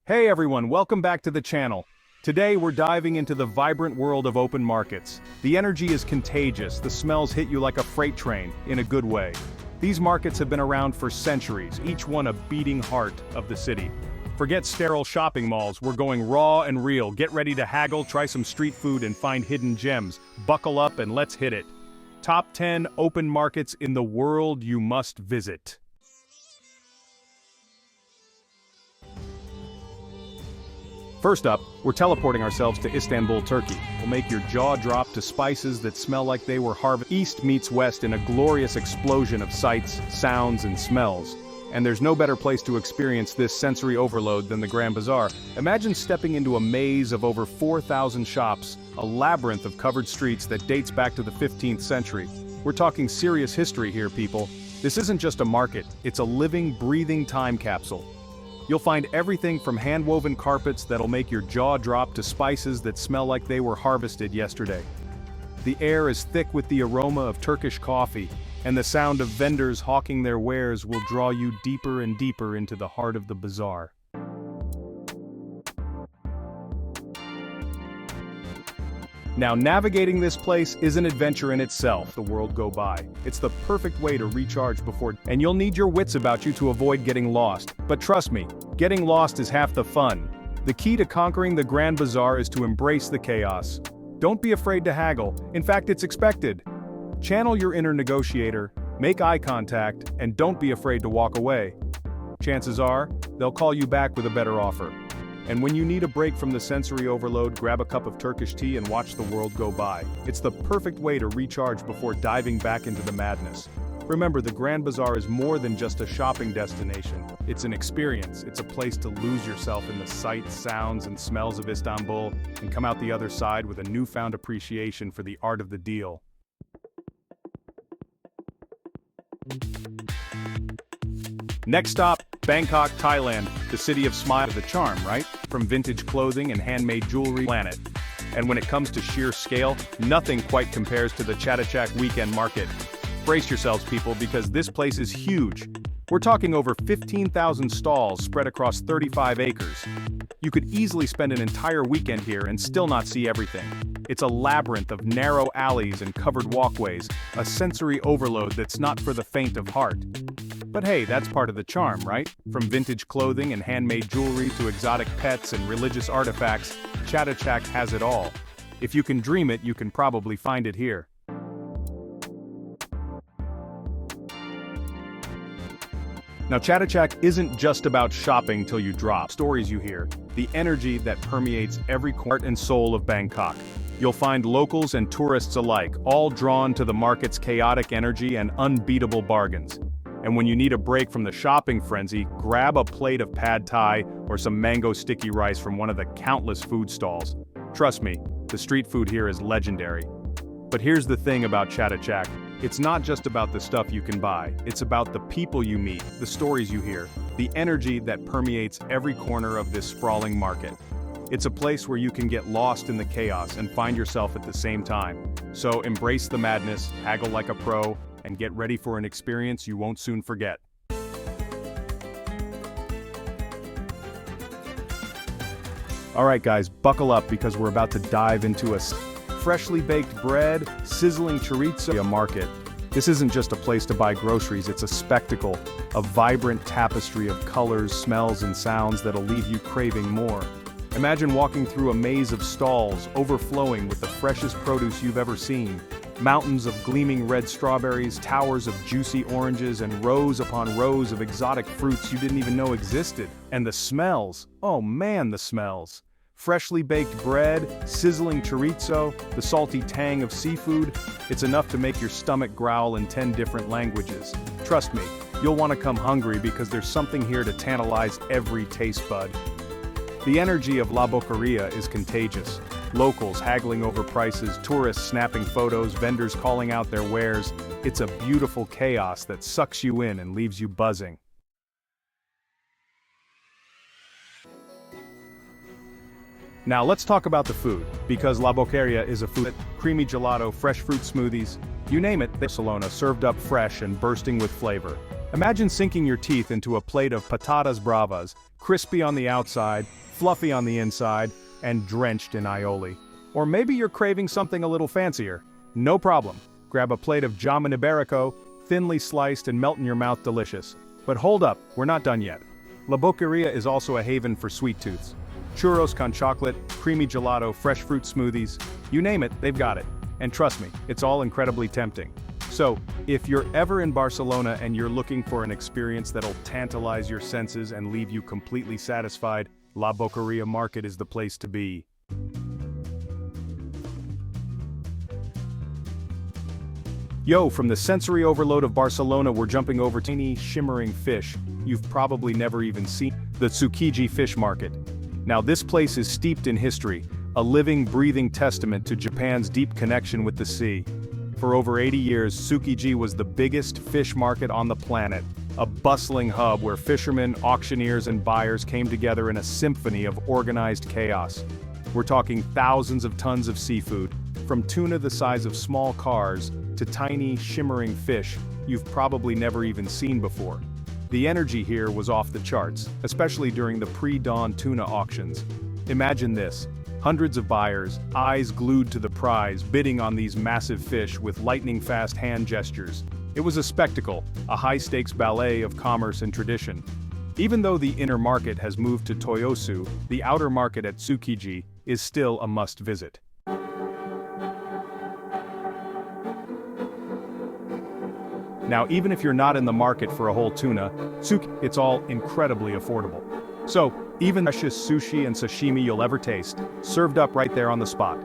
Hey everyone, welcome back to the channel. Today we're diving into the vibrant world of open markets. The energy is contagious, the smells hit you like a freight train, in a good way. These markets have been around for centuries, each one a beating heart of the city. Forget sterile shopping malls, we're going raw and real. Get ready to haggle, try some street food and find hidden gems. Buckle up and let's hit it. Top 10 open markets in the world you must visit. First up, we're teleporting ourselves to Istanbul, Turkey. We'll make your jaw drop to spices that smell like they were harvested. East meets west in a glorious explosion of sights, sounds, and smells. And there's no better place to experience this sensory overload than the Grand Bazaar. Imagine stepping into a maze of over 4,000 shops, a labyrinth of covered streets that dates back to the 15th century. We're talking serious history here, people. This isn't just a market, it's a living, breathing time capsule. You'll find everything from hand-woven carpets that'll make your jaw drop to spices that smell like they were harvested yesterday. The air is thick with the aroma of Turkish coffee, and the sound of vendors hawking their wares will draw you deeper and deeper into the heart of the bazaar. Now, navigating this place is an adventure in itself. The world go by. It's the perfect way to recharge before, and you'll need your wits about you to avoid getting lost. But trust me, getting lost is half the fun. The key to conquering the Grand Bazaar is to embrace the chaos. Don't be afraid to haggle. In fact, it's expected. Channel your inner negotiator, make eye contact, and don't be afraid to walk away. Chances are, they'll call you back with a better offer. And when you need a break from the sensory overload, grab a cup of Turkish tea and watch the world go by. It's the perfect way to recharge before diving back into the madness. Remember, the Grand Bazaar is more than just a shopping destination. It's an experience. It's a place to lose yourself in the sights, sounds, and smells of Istanbul, and come out the other side with a newfound appreciation for the art of the deal. Next stop, Bangkok, Thailand, the city of smile, the charm, right? From vintage clothing and handmade jewelry, planet. And when it comes to sheer scale, nothing quite compares to the Chatuchak weekend market. Brace yourselves, people, because this place is huge. We're talking over 15,000 stalls spread across 35 acres. You could easily spend an entire weekend here and still not see everything. It's a labyrinth of narrow alleys and covered walkways, a sensory overload that's not for the faint of heart. But hey, that's part of the charm, right? From vintage clothing and handmade jewelry to exotic pets and religious artifacts, Chatuchak has it all. If you can dream it, you can probably find it here. Now, Chatuchak isn't just about shopping till you drop. Stories you hear, the energy that permeates every heart and soul of Bangkok. You'll find locals and tourists alike, all drawn to the market's chaotic energy and unbeatable bargains. And when you need a break from the shopping frenzy, grab a plate of pad thai or some mango sticky rice from one of the countless food stalls. Trust me, the street food here is legendary. But here's the thing about Chatuchak. It's not just about the stuff you can buy, it's about the people you meet, the stories you hear, the energy that permeates every corner of this sprawling market. It's a place where you can get lost in the chaos and find yourself at the same time. So embrace the madness, haggle like a pro, and get ready for an experience you won't soon forget. Alright guys, buckle up because we're about to dive into a freshly baked bread, sizzling chorizo market. This isn't just a place to buy groceries, it's a spectacle, a vibrant tapestry of colors, smells, and sounds that'll leave you craving more. Imagine walking through a maze of stalls, overflowing with the freshest produce you've ever seen. Mountains of gleaming red strawberries, towers of juicy oranges, and rows upon rows of exotic fruits you didn't even know existed. And the smells, oh man, the smells. Freshly baked bread, sizzling chorizo, the salty tang of seafood, it's enough to make your stomach growl in 10 different languages. Trust me, you'll want to come hungry because there's something here to tantalize every taste bud. The energy of La Boqueria is contagious. Locals haggling over prices, tourists snapping photos, vendors calling out their wares. It's a beautiful chaos that sucks you in and leaves you buzzing. Now let's talk about the food, because La Boqueria is a food, creamy gelato, fresh fruit smoothies, you name it, Barcelona served up fresh and bursting with flavor. Imagine sinking your teeth into a plate of patatas bravas, crispy on the outside, fluffy on the inside, and drenched in aioli. Or maybe you're craving something a little fancier. No problem. Grab a plate of jamon iberico, thinly sliced and melt in your mouth, delicious. But hold up, we're not done yet. La Boqueria is also a haven for sweet tooths. Churros con chocolate, creamy gelato, fresh fruit smoothies, you name it, they've got it. And trust me, it's all incredibly tempting. So, if you're ever in Barcelona and you're looking for an experience that'll tantalize your senses and leave you completely satisfied, La Boqueria Market is the place to be. Yo, from the sensory overload of Barcelona, we're jumping over tiny, shimmering fish you've probably never even seen, the Tsukiji Fish Market. Now this place is steeped in history, a living, breathing testament to Japan's deep connection with the sea. For over 80 years, Tsukiji was the biggest fish market on the planet, a bustling hub where fishermen, auctioneers, and buyers came together in a symphony of organized chaos. We're talking thousands of tons of seafood, from tuna the size of small cars to tiny, shimmering fish you've probably never even seen before. The energy here was off the charts, especially during the pre-dawn tuna auctions. Imagine this. Hundreds of buyers, eyes glued to the prize, bidding on these massive fish with lightning-fast hand gestures. It was a spectacle, a high-stakes ballet of commerce and tradition. Even though the inner market has moved to Toyosu, the outer market at Tsukiji is still a must-visit. Now, even if you're not in the market for a whole tuna, it's all incredibly affordable. So, even the freshest sushi and sashimi you'll ever taste, served up right there on the spot.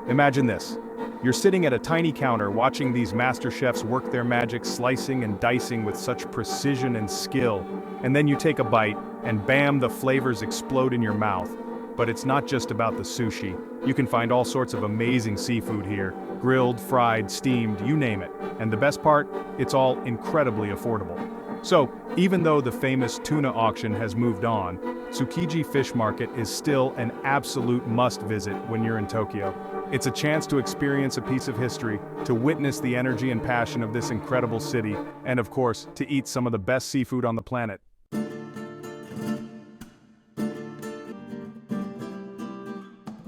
Imagine this. You're sitting at a tiny counter watching these master chefs work their magic, slicing and dicing with such precision and skill, and then you take a bite, and bam, the flavors explode in your mouth. But it's not just about the sushi. You can find all sorts of amazing seafood here, grilled, fried, steamed, you name it. And the best part, it's all incredibly affordable. So, even though the famous tuna auction has moved on, Tsukiji Fish Market is still an absolute must-visit when you're in Tokyo. It's a chance to experience a piece of history, to witness the energy and passion of this incredible city, and of course, to eat some of the best seafood on the planet.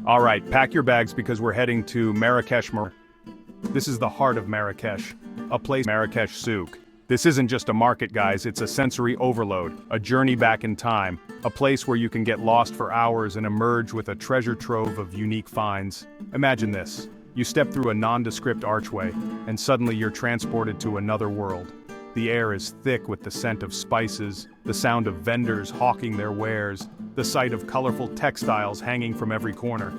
Alright, pack your bags because we're heading to Marrakesh. This is the heart of Marrakesh, a place, Marrakesh Souk. This isn't just a market, guys, it's a sensory overload, a journey back in time, a place where you can get lost for hours and emerge with a treasure trove of unique finds. Imagine this. You step through a nondescript archway, and suddenly you're transported to another world. The air is thick with the scent of spices, the sound of vendors hawking their wares, the sight of colorful textiles hanging from every corner.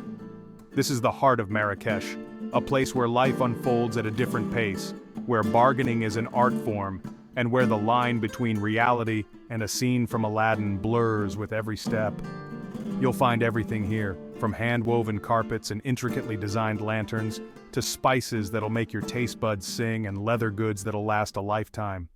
This is the heart of Marrakesh, a place where life unfolds at a different pace, where bargaining is an art form, and where the line between reality and a scene from Aladdin blurs with every step. You'll find everything here, from hand-woven carpets and intricately designed lanterns, to spices that'll make your taste buds sing and leather goods that'll last a lifetime.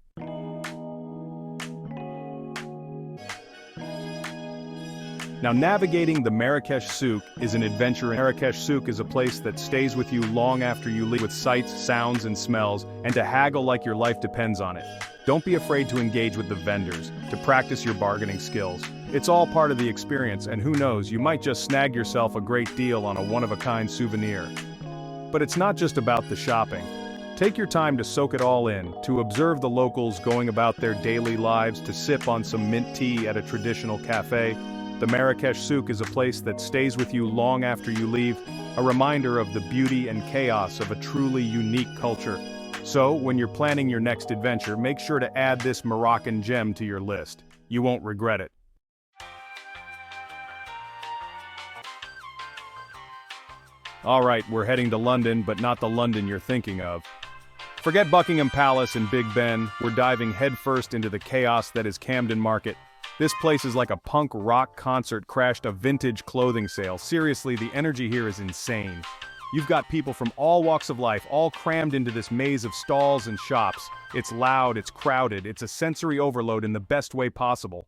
Now, navigating the Marrakesh Souk is an adventure. Marrakesh Souk is a place that stays with you long after you leave, with sights, sounds, and smells, and to haggle like your life depends on it. Don't be afraid to engage with the vendors, to practice your bargaining skills. It's all part of the experience, and who knows, you might just snag yourself a great deal on a one-of-a-kind souvenir. But it's not just about the shopping. Take your time to soak it all in, to observe the locals going about their daily lives, to sip on some mint tea at a traditional cafe. The Marrakesh Souk is a place that stays with you long after you leave, a reminder of the beauty and chaos of a truly unique culture. So, when you're planning your next adventure, make sure to add this Moroccan gem to your list. You won't regret it. Alright, we're heading to London, but not the London you're thinking of. Forget Buckingham Palace and Big Ben, we're diving headfirst into the chaos that is Camden Market. This place is like a punk rock concert crashed a vintage clothing sale. Seriously, the energy here is insane. You've got people from all walks of life, all crammed into this maze of stalls and shops. It's loud, it's crowded, it's a sensory overload in the best way possible.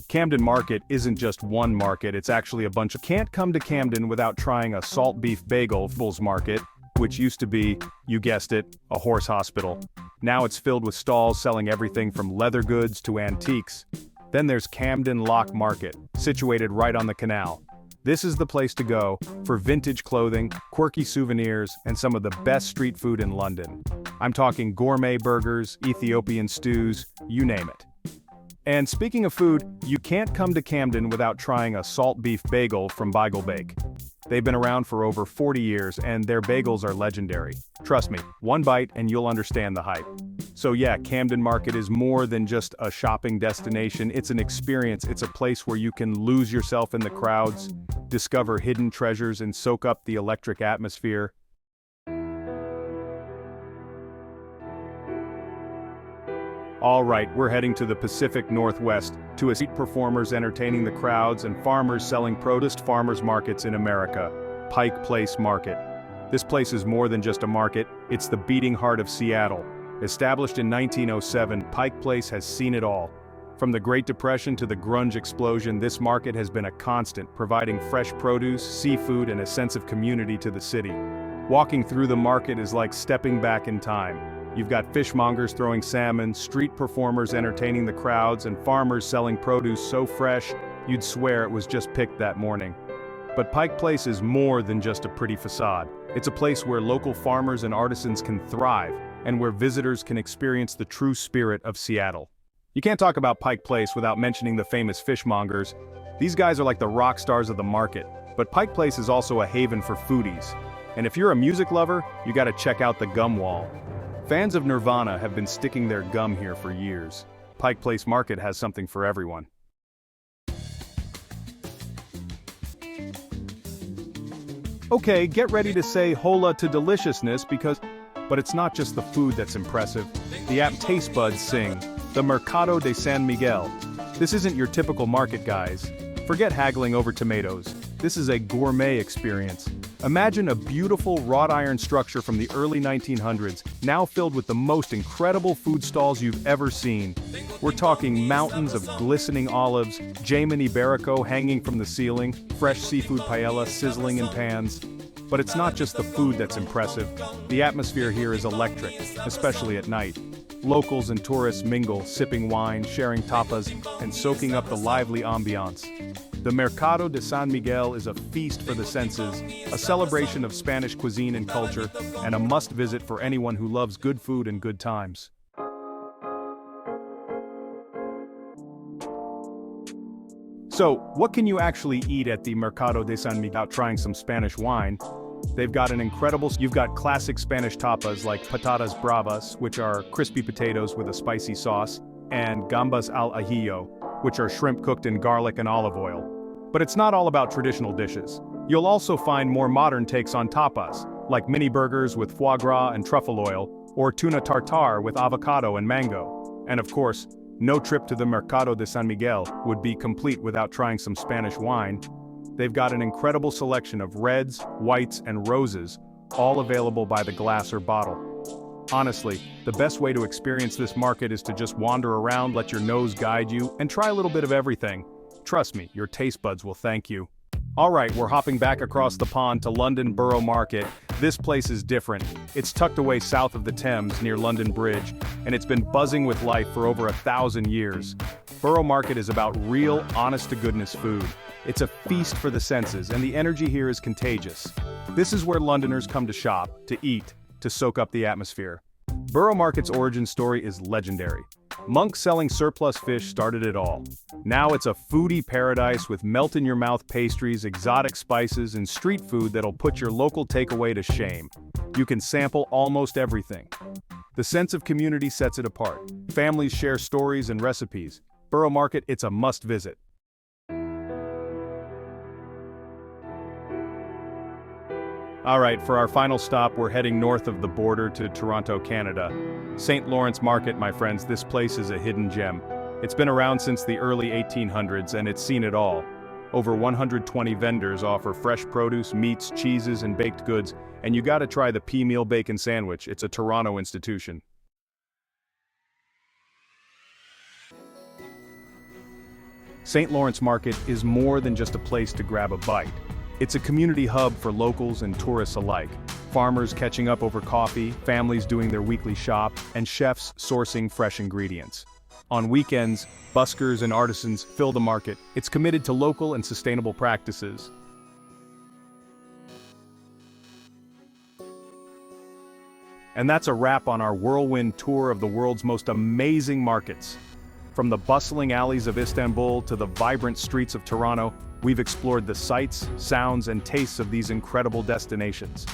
Camden Market isn't just one market, it's actually a bunch of... Can't come to Camden without trying a salt beef bagel. Market. which used to be, you guessed it, a horse hospital. Now it's filled with stalls selling everything from leather goods to antiques. Then there's Camden Lock Market, situated right on the canal. This is the place to go for vintage clothing, quirky souvenirs, and some of the best street food in London. I'm talking gourmet burgers, Ethiopian stews, you name it. And speaking of food, you can't come to Camden without trying a salt beef bagel from Bagel Bake. They've been around for over 40 years and their bagels are legendary. Trust me, one bite and you'll understand the hype. So yeah, Camden Market is more than just a shopping destination, it's an experience, it's a place where you can lose yourself in the crowds, discover hidden treasures and soak up the electric atmosphere. Alright, we're heading to the Pacific Northwest, to a street performers entertaining the crowds and farmers selling produce. Farmers markets in America. Pike Place Market. This place is more than just a market, it's the beating heart of Seattle. Established in 1907, Pike Place has seen it all. From the Great Depression to the grunge explosion, this market has been a constant, providing fresh produce, seafood, and a sense of community to the city. Walking through the market is like stepping back in time. You've got fishmongers throwing salmon, street performers entertaining the crowds, and farmers selling produce so fresh, you'd swear it was just picked that morning. But Pike Place is more than just a pretty facade. It's a place where local farmers and artisans can thrive, and where visitors can experience the true spirit of Seattle. You can't talk about Pike Place without mentioning the famous fishmongers. These guys are like the rock stars of the market, but Pike Place is also a haven for foodies. And if you're a music lover, you gotta check out the Gum Wall. Fans of Nirvana have been sticking their gum here for years. Pike Place Market has something for everyone. Okay, get ready to say hola to deliciousness but it's not just the food that's impressive. The app taste buds sing. The Mercado de San Miguel. This isn't your typical market, guys. Forget haggling over tomatoes. This is a gourmet experience. Imagine a beautiful wrought iron structure from the early 1900s, now filled with the most incredible food stalls you've ever seen. We're talking mountains of glistening olives, Jamon Iberico hanging from the ceiling, fresh seafood paella sizzling in pans. But it's not just the food that's impressive. The atmosphere here is electric, especially at night. Locals and tourists mingle, sipping wine, sharing tapas, and soaking up the lively ambiance. The Mercado de San Miguel is a feast for the senses, a celebration of Spanish cuisine and culture, and a must-visit for anyone who loves good food and good times. So, what can you actually eat at the Mercado de San Miguel without trying some Spanish wine? They've got you've got classic Spanish tapas like patatas bravas, which are crispy potatoes with a spicy sauce, and gambas al ajillo, which are shrimp cooked in garlic and olive oil. But it's not all about traditional dishes. You'll also find more modern takes on tapas, like mini burgers with foie gras and truffle oil, or tuna tartare with avocado and mango. And of course, no trip to the Mercado de San Miguel would be complete without trying some Spanish wine. They've got an incredible selection of reds, whites, and roses, all available by the glass or bottle. Honestly, the best way to experience this market is to just wander around, let your nose guide you, and try a little bit of everything. Trust me, your taste buds will thank you. Alright, we're hopping back across the pond to London Borough Market. This place is different. It's tucked away south of the Thames near London Bridge, and it's been buzzing with life for over 1,000 years. Borough Market is about real, honest-to-goodness food. It's a feast for the senses, and the energy here is contagious. This is where Londoners come to shop, to eat, to soak up the atmosphere. Borough Market's origin story is legendary. Monks selling surplus fish started it all. Now it's a foodie paradise with melt-in-your-mouth pastries, exotic spices, and street food that'll put your local takeaway to shame. You can sample almost everything. The sense of community sets it apart. Families share stories and recipes. Borough Market, it's a must-visit. Alright, for our final stop, we're heading north of the border to Toronto, Canada. St. Lawrence Market, my friends, this place is a hidden gem. It's been around since the early 1800s and it's seen it all. Over 120 vendors offer fresh produce, meats, cheeses, and baked goods, and you gotta try the pea meal bacon sandwich. It's a Toronto institution. St. Lawrence Market is more than just a place to grab a bite. It's a community hub for locals and tourists alike. farmers catching up over coffee, families doing their weekly shop, and chefs sourcing fresh ingredients. On weekends, buskers and artisans fill the market. It's committed to local and sustainable practices. And that's a wrap on our whirlwind tour of the world's most amazing markets. From the bustling alleys of Istanbul to the vibrant streets of Toronto, we've explored the sights, sounds, and tastes of these incredible destinations.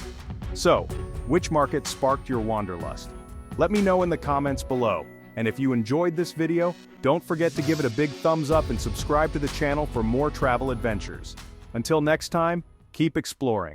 So, which market sparked your wanderlust? Let me know in the comments below. And if you enjoyed this video, don't forget to give it a big thumbs up and subscribe to the channel for more travel adventures. Until next time, keep exploring.